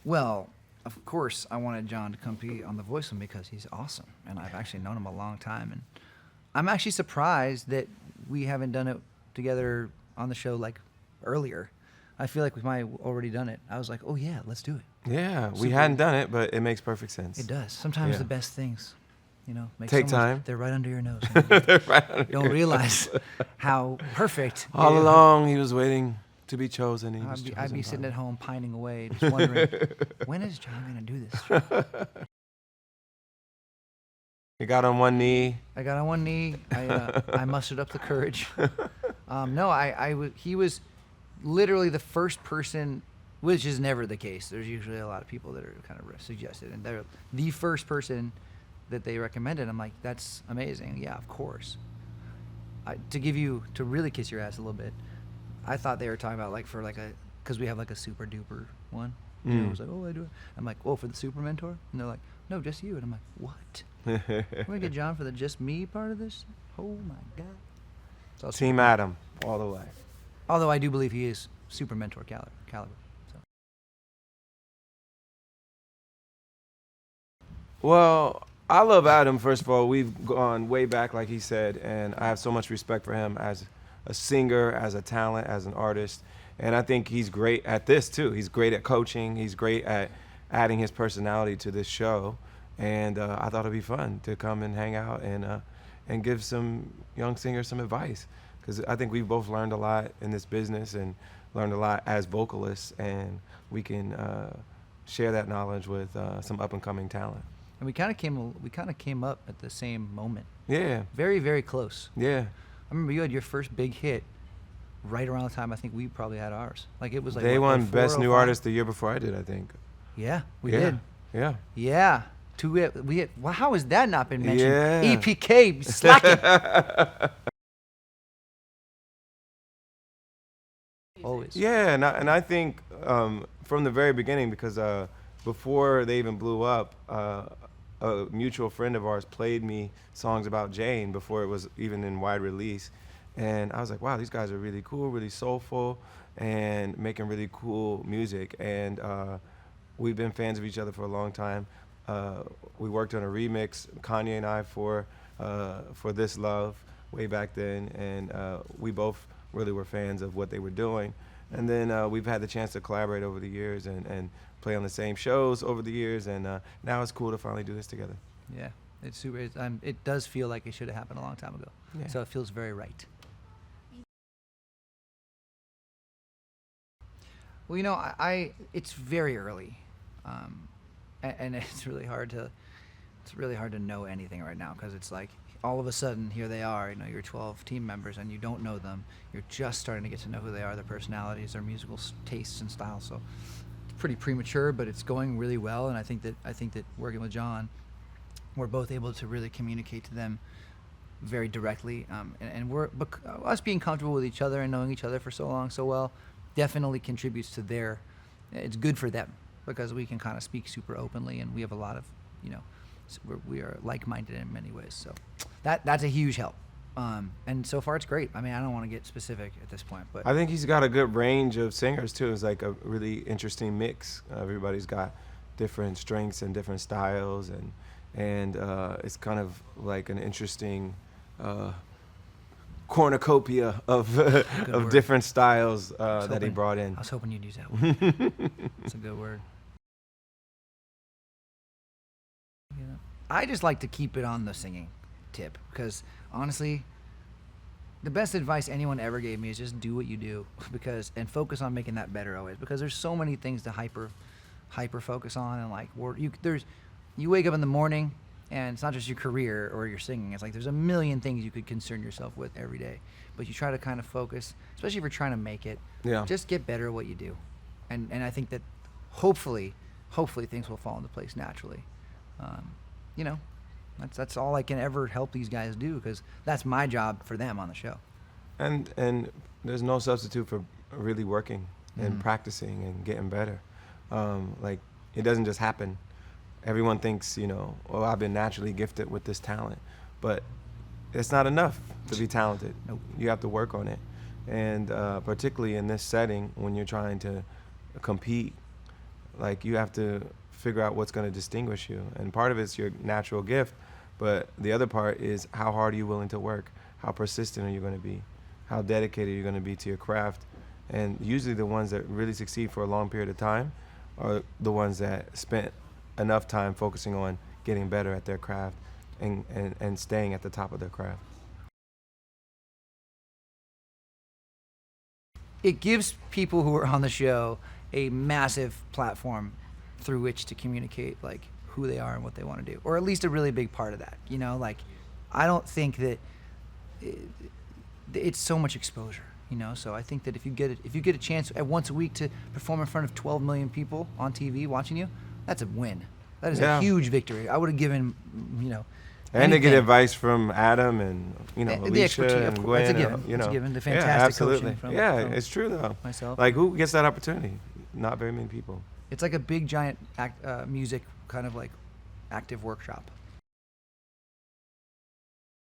Well, of course, I wanted John to compete on The Voice with me because he's awesome, and I've actually known him a long time, and I'm actually surprised that we haven't done it together on the show like earlier. I feel like we might have already done it. I was like, oh yeah, let's do it. Yeah, we hadn't done it, but it makes perfect sense. It does. Sometimes the best things, make take time. They're right under your nose. They're right under don't realize how perfect. All along, he was waiting to be chosen. I'd be sitting at home pining away, just wondering, when is John going to do this? He got on one knee. I got on one knee. I mustered up the courage. He was literally the first person, which is never the case. There's usually a lot of people that are kind of suggested, and they're the first person that they recommended. I'm like, that's amazing. Yeah, of course. To really kiss your ass a little bit, I thought they were talking about because we have like a super duper one. And I was like, oh, I do it. I'm like, oh, for the super mentor? And they're like, no, just you. And I'm like, what? We're going to get John for the just me part of this? Oh, my God. So Team Adam, all the way. Although I do believe he is super mentor caliber. So. Well, I love Adam, first of all. We've gone way back, like he said, and I have so much respect for him as a singer, as a talent, as an artist. And I think he's great at this, too. He's great at coaching. He's great at adding his personality to this show. And I thought it'd be fun to come and hang out and give some young singers some advice. Because I think we've both learned a lot in this business and learned a lot as vocalists, and we can share that knowledge with some up-and-coming talent. And we kind of came up at the same moment. Yeah. Very, very close. Yeah. I remember you had your first big hit right around the time I think we probably had ours. Like it was like they won Best New 05? Artist the year before I did, I think. Yeah, we did. Yeah. Yeah. We hit. Well, how has that not been mentioned? Yeah. EPK slacking. Always. Yeah, and I think from the very beginning, because before they even blew up, a mutual friend of ours played me songs about Jane before it was even in wide release. And I was like, wow, these guys are really cool, really soulful, and making really cool music. And we've been fans of each other for a long time. We worked on a remix, Kanye and I, for This Love way back then, and we both really were fans of what they were doing. And then we've had the chance to collaborate over the years and play on the same shows over the years, and now it's cool to finally do this together. Yeah, it's super. It does feel like it should have happened a long time ago. Yeah. So it feels very right. Well, it's very early, and it's really hard to know anything right now, because it's like all of a sudden here they are. You're 12 team members and you don't know them. You're just starting to get to know who they are, their personalities, their musical tastes and styles. So it's pretty premature, but it's going really well. And I think that working with John, we're both able to really communicate to them very directly, and us being comfortable with each other and knowing each other for so long so well definitely contributes to it's good for them, because we can kind of speak super openly, and we have a lot of, we are like-minded in many ways. So that's a huge help. And so far it's great. I mean, I don't want to get specific at this point, but I think he's got a good range of singers too. It's like a really interesting mix. Everybody's got different strengths and different styles, and it's kind of like an interesting cornucopia of different styles that he brought in. I was hoping you'd use that word. It's a good word. I just like to keep it on the singing tip, because honestly, the best advice anyone ever gave me is just do what you do, and focus on making that better always, because there's so many things to hyper focus on, and you wake up in the morning and it's not just your career or your singing. It's like there's a million things you could concern yourself with every day, but you try to kind of focus, especially if you're trying to make it. Yeah. Just get better at what you do, and I think that hopefully things will fall into place naturally. That's all I can ever help these guys do, because that's my job for them on the show. And there's no substitute for really working and practicing and getting better. It doesn't just happen. Everyone thinks, I've been naturally gifted with this talent, but it's not enough to be talented. Nope. You have to work on it. And particularly in this setting, when you're trying to compete, like you have to figure out what's going to distinguish you. And part of it's your natural gift, but the other part is how hard are you willing to work? How persistent are you going to be? How dedicated are you going to be to your craft? And usually the ones that really succeed for a long period of time are the ones that spent enough time focusing on getting better at their craft and staying at the top of their craft. It gives people who are on the show a massive platform through which to communicate like who they are and what they want to do, or at least a really big part of that. You know, like I don't think that it's so much exposure. You know, so I think that if you get a chance at once a week to perform in front of 12 million people on TV watching you, that's a win. That is a huge victory. I would have given, you know. And they get advice from Adam and, you know, the Alicia expertise, and of course. Gwen. That's a given. You know. That's a given. The Yeah, fantastic absolutely. coaching from It's true though. myself. Like who gets that opportunity? Not very many people. It's like a big giant music kind of like active workshop.